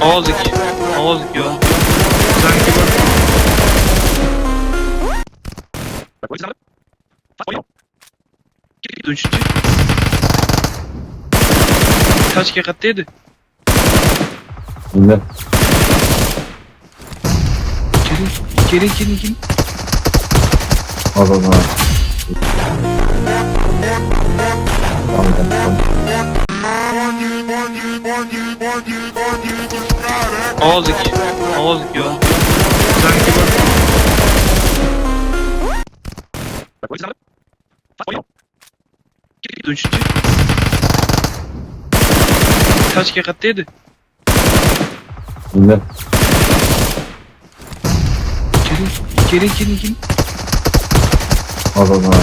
Ağızlık. Ağızlık ya. Sanki bak. Üçüncü. Kaç kere kattıydı? Bilmem. Gelin. Adana. Tamam. Ağızlık. Ağızlık ya. Sanki bak. Üçüncü. Kaç kere kattıydı? Bilmem. Gelin. Adana.